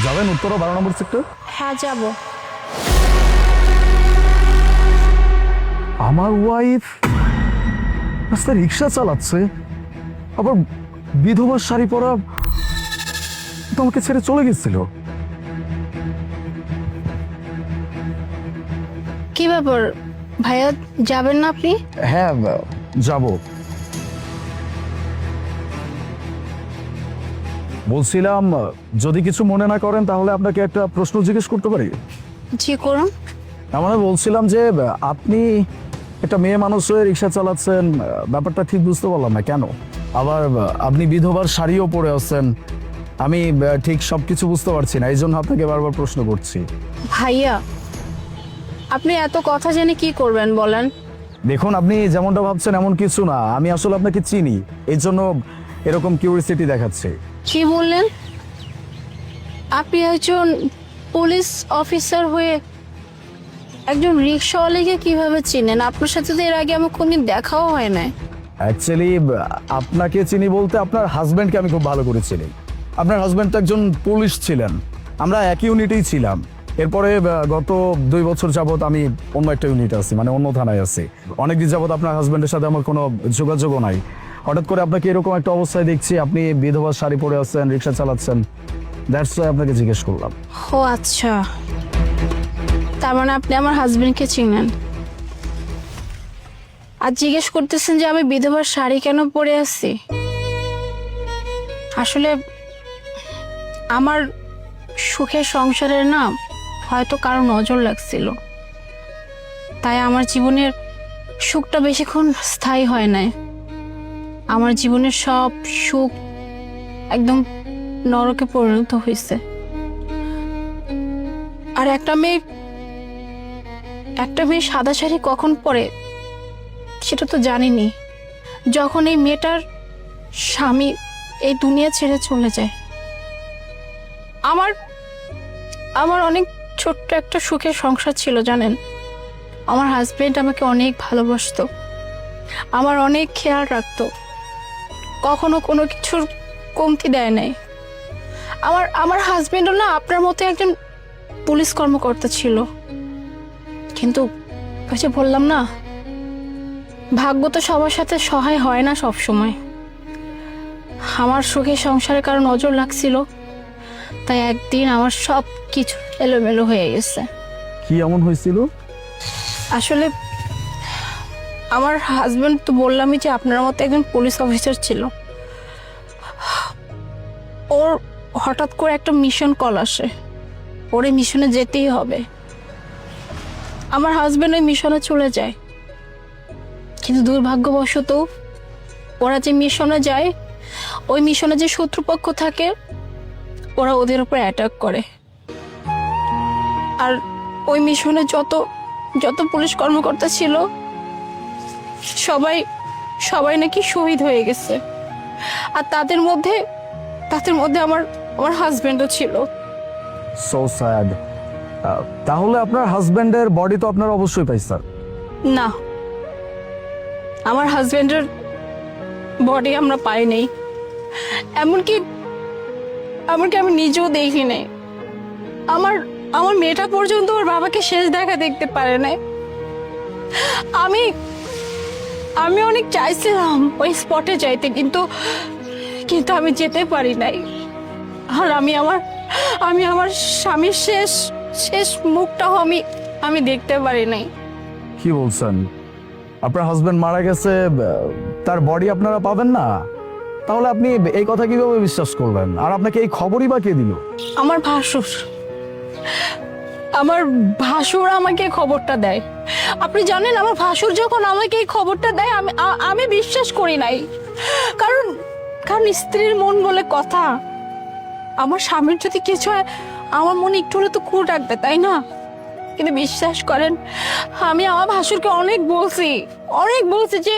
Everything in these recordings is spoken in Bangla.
যাবেন উত্তরা 12 নম্বর সেক্টর? হ্যাঁ যাব। আমার ওয়াইফ রাস্তায় রিক্সা চালাচ্ছে, আবার বিধবার শাড়ি পরা, তোমাকে ছেড়ে চলে গেছিল। কি ব্যাপার ভাইয়া, যাবেন না আপনি? হ্যাঁ যাব। বলছিলাম যদি কিছু মনে না করেন তাহলে আপনাকে একটা প্রশ্ন জিজ্ঞেস করতে পারি? জি করুন। মানে বলছিলাম যে আপনি একটা মেয়ে মানুষ হয়ে রিক্সা চালাচ্ছেন, ব্যাপারটা ঠিক বুঝতে পারলাম না কেন। আবার আপনি বিধবার শাড়িও পরে আছেন, আমি ঠিক সবকিছু বুঝতে পারছি না, এই জন্য আপনাকে বারবার প্রশ্ন করছি। ভাইয়া আপনি এত কথা জেনে কি করবেন বলেন? দেখুন, আপনি যেমনটা ভাবছেন এমন কিছু না, আমি আসলে আপনাকে চিনি, এই জন্য এরকম কিউরিসিটি দেখাচ্ছে। কি বললেন? আপনি একজন পুলিশ অফিসার হয়ে একজন রিক্সাওয়ালাকে কিভাবে চিনেন? আপনার সাথে তো এর আগে আমার কোনদিন দেখাও হয় না। অ্যাকচুয়ালি আপনাকে চিনি বলতে আপনার হাজব্যান্ডকে আমি খুব ভালো করে চিনি। আপনার হাজব্যান্ড তো একজন পুলিশ ছিলেন, আমরা একই ইউনিটেই ছিলাম। এরপরে গত 2 বছর যাবত আমি অন্য একটা ইউনিটে আছি, মানে অন্য থানায় আছি। অনেকদিন যাবত আপনার হাজব্যান্ডের সাথে আমার কোনো যোগাযোগও নাই। হঠাৎ করে আপনাকে এরকম একটা অবস্থায় দেখছি, আপনি বিধবা শাড়ি পরে আছেন, রিক্সা চালাচ্ছেন, দ্যাটস ওয়াই আপনাকে জিজ্ঞেস করলাম। ও আচ্ছা, তার মানে আপনি আমার হাজবেন্ডকে চিনেন আর জিজ্ঞেস করতেছেন যে আমি বিধবার শাড়ি কেন পরে আছি। আসলে আমার সুখের সংসারের না হয়তো কারো নজর লাগছিল, তাই আমার জীবনের সুখটা বেশিক্ষণ স্থায়ী হয় নাই। আমার জীবনের সব সুখ একদম নরকে পরিণত হয়েছে। আর একটা মেয়ে সাদা শাড়ি কখন পরে সেটা তো জানিনি, যখন এই মেয়েটার স্বামী এই দুনিয়া ছেড়ে চলে যায়। আমার অনেক ছোট্ট একটা সুখের সংসার ছিল জানেন। আমার হাজবেন্ড আমাকে অনেক ভালোবাসতো, আমার অনেক খেয়াল রাখতো, কখনো কোনো কিছুর কমতি দেয় নাই। আমার হাজবেন্ডও না আপনার মতো একজন পুলিশ কর্মকর্তা ছিল, কিন্তু ওই যে বললাম না, ভাগ্য তো সবার সাথে সহায় হয় না সব সময়। আমার সুখের সংসারে কারো নজর লাগছিল, তাই একদিন আমার সব কিছু এলোমেলো হয়ে গেছে। কি এমন হয়েছিল? আসলে আমার হাজবেন্ড তো বললামই যে আপনার মতো একজন পুলিশ অফিসার ছিল। ওর হঠাৎ করে একটা মিশন কল আসে, ওর এই মিশনে যেতেই হবে। আমার হাজবেন্ড ওই মিশনে চলে যায়, কিন্তু দুর্ভাগ্যবশত ওরা যে মিশনে যায়, ওই মিশনে যে শত্রুপক্ষ থাকে ওরা ওদের উপর অ্যাটাক করে। আর ওই মিশনে যত পুলিশ কর্মকর্তা ছিল সবাই নাকি শহীদ হয়ে গেছে। আর তাদের মধ্যে আমার হাজবেন্ডও ছিল। So sad. তাহলে আপনার হাজবেন্ডের বডি তো আপনারা অবশ্যই পাইছেন? না, আমার হাজবেন্ডের বডি আমরা পাই নাই, এমনকি আমি নিজেও দেখি নাই। আমার মেয়েটা পর্যন্ত ওর বাবাকে শেষ দেখা দেখতে পারে নাই। আমি অনেক চাইছিলাম ওই স্পটে যাইতে, কিন্তু আমি যেতে পারি নাই। আর আমি আমার স্বামীর শেষ মুখটাও আমি দেখতে পারি নাই। কি বলছেন? আপনার হাজবেন্ড মারা গেছে, তার বডি আপনারা পাবেন না? তাহলে আপনি এই কথা কিভাবে বিশ্বাস করলেন? আর আপনাকে এই খবরই বা কে দিল? আমার ভাসুর আমাকে খবরটা দেয়। আপনি জানেন, আমার ভাসুর যখন আমাকে এই খবরটা দেয় আমি বিশ্বাস করি নাই, কারণ স্ত্রীর মন বলে কথা। আমার স্বামীর যদি কিছু হয় আমার মনে একটু হলে তো খুঁত রাখবে, তাই না? কিন্তু বিশ্বাস করেন, আমি আমার ভাসুরকে অনেক বলছি যে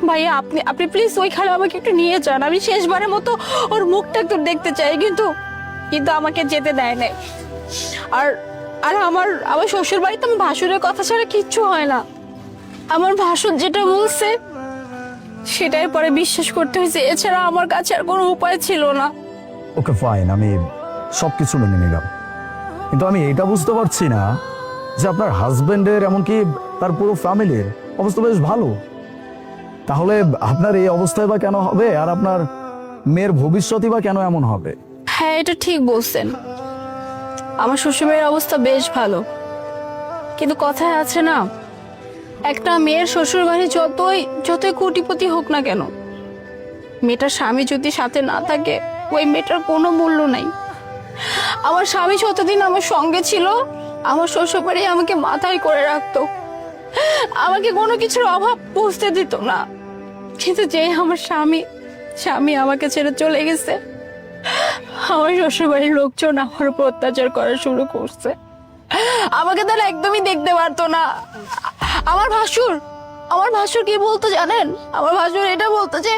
ভাইয়া আপনি প্লিজ ওইখানে আমাকে একটু নিয়ে যান, আমি শেষবারের মতো ওর মুখটা একটু দেখতে চাই, কিন্তু আমাকে যেতে দেয় না। আর আমার শ্বশুর বাড়িতে আমার ভাসুরের কথা ছাড়া কিচ্ছু হয় না। আমার ভাসুর যেটা বলছে সেটাই পরে বিশ্বাস করতে হয়েছে, এছাড়া আমার কাছে আর কোনো উপায় ছিল না। ওকে ফাইন, আমি সবকিছু মেনে নিলাম, কিন্তু আমি এটা বুঝতে পারছি না যে আপনার হাজবেন্ডের এমনকি তার পুরো ফ্যামিলির অবস্থা বেশ ভালো, তাহলে আপনার এই অবস্থায় বা কেন হবে, আর আপনার মেয়ের ভবিষ্যৎই বা কেন এমন হবে? হ্যাঁ, এটা ঠিক বলছেন। আমার শ্বশুরবাড়ির অবস্থা বেশ ভালো, কিন্তু কথায় আছে না, একটা মেয়ের শ্বশুরবাড়ি যতই যতই কোটিপতি হোক না কেন, মেয়েটার স্বামী যদি সাথে না থাকে, ওই মেয়েটার কোনো মূল্য নাই। আমার স্বামী যতদিন আমার সঙ্গে ছিল, আমার শ্বশুরবাড়ি আমাকে মাথায় করে রাখতো, আমাকে কোনো কিছুর অভাব বুঝতে দিত না। কিন্তু যে আমার স্বামী আমাকে ছেড়ে চলে গেছে, আমার শ্বশুরবাড়ির লোকজন আমার উপর অত্যাচার করা শুরু করছে। আমাকে তারা একদমই দেখতে পারতো না। আমার ভাসুর কি বলতো জানেন? আমার ভাসুর এটা বলতো যে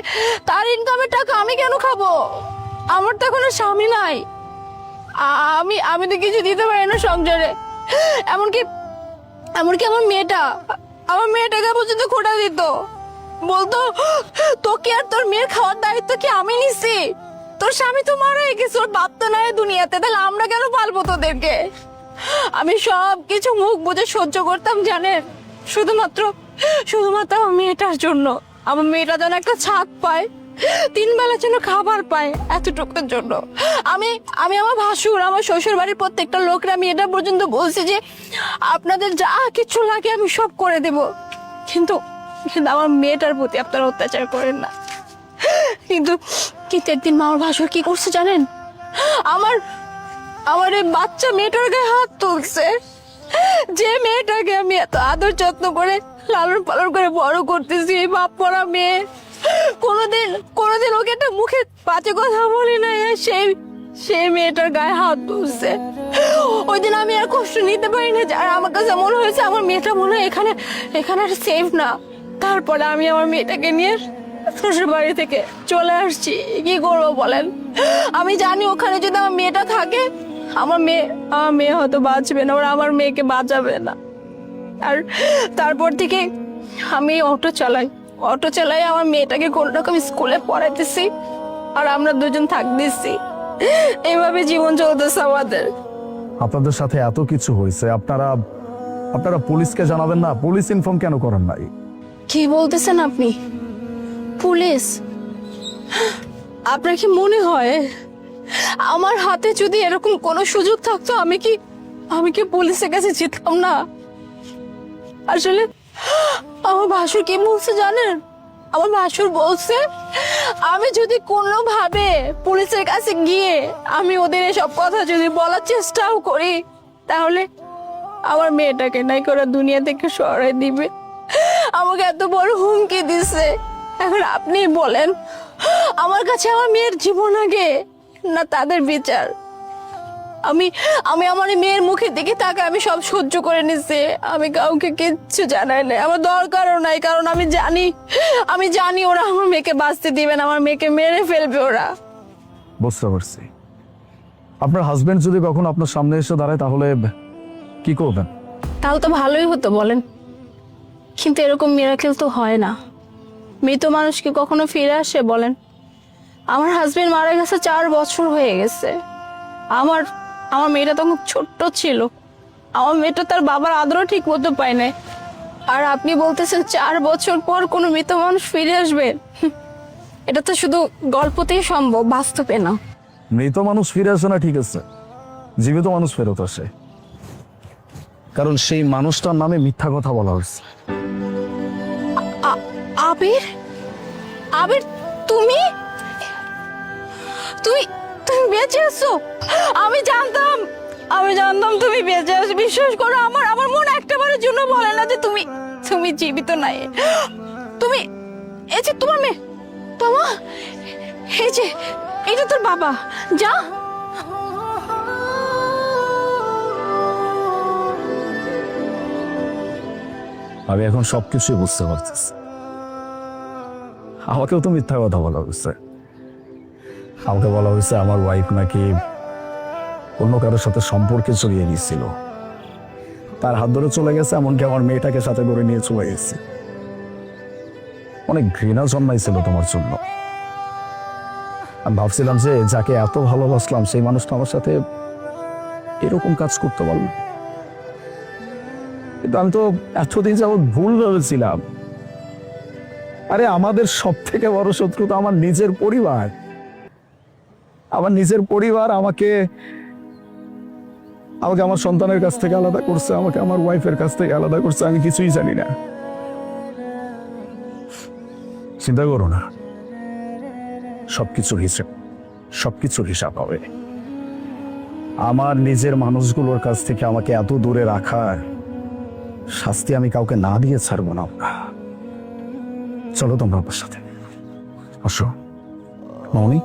তার ইনকামের টাকা আমি কেন খাবো, আমার তো কোনো স্বামী নাই, আমি তো কিছু দিতে পারি না সংসারে। এমনকি আমার মেয়েটাকে পর্যন্ত খোটা দিত, বলতো তোকে আর তোর মেয়ের খাওয়ার দায়িত্ব কি আমি নিছি? তোর স্বামী তো মারা গেছে, ওর বাপ তো নাই দুনিয়াতে, তাহলে আমরা কেন পালবো তোদেরকে? আমি সব কিছু মুখ বুঝে সহ্য করতাম জানেন, শুধুমাত্র আমার মেয়েটার জন্য। আমার মেয়েটা যেন একটা ছাদ পায়, 3 বেলা যেন খাবার পায়, এতটুকুর জন্য আমি আমার শ্বশুর বাড়ির প্রত্যেকটা লোকরা আমি এটা পর্যন্ত বলছি যে আপনাদের যা কিছু লাগে আমি সব করে দেব, কিন্তু আমার মেয়েটার প্রতি আপনারা অত্যাচার করেন না। কিন্তু একদিন আমার ভাসুর কি করছে জানেন? আমার এই বাচ্চা মেয়েটার গায়ে হাত তুলছে, যে মেয়েটাকে আমি এত আদর যত্ন করে লালন পালন করে বড় করতেছি, এই বাপ পড়া মেয়ে, কোনোদিন ওকে একটা মুখে বাজে কথা বলি না, সেই মেয়েটার গায়ে হাত তুলছে। ওই দিন আমি আর কষ্ট নিতে পারি না, আর আমার কাছে মনে হয়েছে আমার মেয়েটা মনে হয় এখানে আর সেফ না। তারপরে আমি আমার মেয়েটাকে নিয়ে শ্বশুর বাড়ি থেকে চলে আসছি। কি করবো বলেন? আমি জানি ওখানে যদি আমার মেয়েটা থাকে, আমার মেয়ে হয়তো বাঁচবে না, ওরা আমার মেয়েকে বাঁচাবে না। আর তারপর থেকে আমি অটো চালাই আমার মেয়েটাকে কোন রকম স্কুলে পড়াইতেছি, আর আমরা দুজন থাকতেছি, এইভাবে জীবন চলতেছে আমাদের। আপনাদের সাথে এত কিছু হয়েছে, আপনারা পুলিশকে জানাবেন না? পুলিশ ইনফর্ম কেন করেন নাই? কি বলতেছেন আপনি? পুলিশ? আপনার কি মনে হয় আমার হাতে যদি এরকম কোনো সুযোগ থাকতো আমি কি পুলিশের কাছে যেতাম না? আসলে আমার ভাসুর কি বলছে জানেন? আমার ভাসুর বলছে আমি যদি কোনোভাবে পুলিশের কাছে গিয়ে আমি ওদের এসব কথা যদি বলার চেষ্টাও করি, তাহলে আমার মেয়েটাকে নাই করে দুনিয়া থেকে সরাই দিবে। আমাকে এত বড় হুমকি দিছে। এখন আপনি বলেন, আমার কাছে আমার মেয়ের জীবন আগে না তাদের বিচার? আমি আমার মেয়ের মুখের দিকে তাকে আমি সব সহ্য করে নিছি, আমি কাউকে কিচ্ছু জানাই নাই, আমার দরকারও নাই, কারণ আমি জানি ওরা আমার মেয়েকে বাঁচতে দিবেন, আমার মেয়েকে মেরে ফেলবে ওরা। বুঝতে পারছি। আপনার হাজবেন্ড যদি কখন আপনার সামনে এসে দাঁড়ায়, তাহলে কি করবেন? তাহলে তো ভালোই হতো বলেন, কিন্তু এরকম মিরাকেল তো হয় না। মৃত মানুষ কি কখনো ফিরে আসে বলেন? আমার হাজবেন্ড মারা গেছে 4 বছর হয়ে গেছে। আমার মেয়েটা তখন ছোট্ট ছিল, আমার মেয়েটা তার বাবার আদরও ঠিক মতো পায় নাই, আর আপনি বলতেছেন 4 বছর পর কোনো মৃত মানুষ ফিরে আসবে? এটা তো শুধু গল্পতেই সম্ভব, বাস্তবে না। মৃত মানুষ ফিরে আসে না ঠিক আছে, জীবিত মানুষ ফেরত আসে, কারণ সেই মানুষটার নামে মিথ্যা কথা বলা হয়েছে। আবির, তুমি বেঁচে আছো? আমি জানতাম তুমি বেঁচে আছো। বিশ্বাস করো, আমার মন একটাবারের জন্য বলে না যে তুমি জীবিত নাই। তুমি এই যে তোমার মেয়ে, বাবা, এই যে তোর বাবা, যা। আমি এখন সবকিছুই বুঝতে পারতেছি। আমাকেও তো মিথ্যা কথা বলা হয়েছে। আমাকে বলা হয়েছে আমার ওয়াইফ নাকি অন্য কারোর সাথে সম্পর্কে জড়িয়ে গিয়েছিল, তার হাত ধরে চলে গেছে, এমনকি আমার মেয়েটাকে সাথে করে নিয়ে চলে গেছে। অনেক ঘৃণা জন্মাইছিল তোমার জন্য। আমি ভাবছিলাম যে যাকে এত ভালোবাসলাম সেই মানুষটা আমার সাথে এরকম কাজ করতে পারলো। কিন্তু আমি তো এতদিন যাবৎ ভুল ভেবেছিলাম। আরে আমাদের সব থেকে বড় শত্রু তো আমার নিজের পরিবার। আমার নিজের পরিবার আমাকে আমাকে আমার সন্তানের কাছ থেকে আলাদা করছে, আমাকে আমার ওয়াইফের কাছ থেকে আলাদা করছে, আমি কিছুই জানি না। চিন্তা করো না, সবকিছুর হিসাব হবে। আমার নিজের মানুষগুলোর কাছ থেকে আমাকে এত দূরে রাখার শাস্তি আমি কাউকে না দিয়ে ছাড়বো না। চলো তোমরা আমার সাথে আসো মামনি।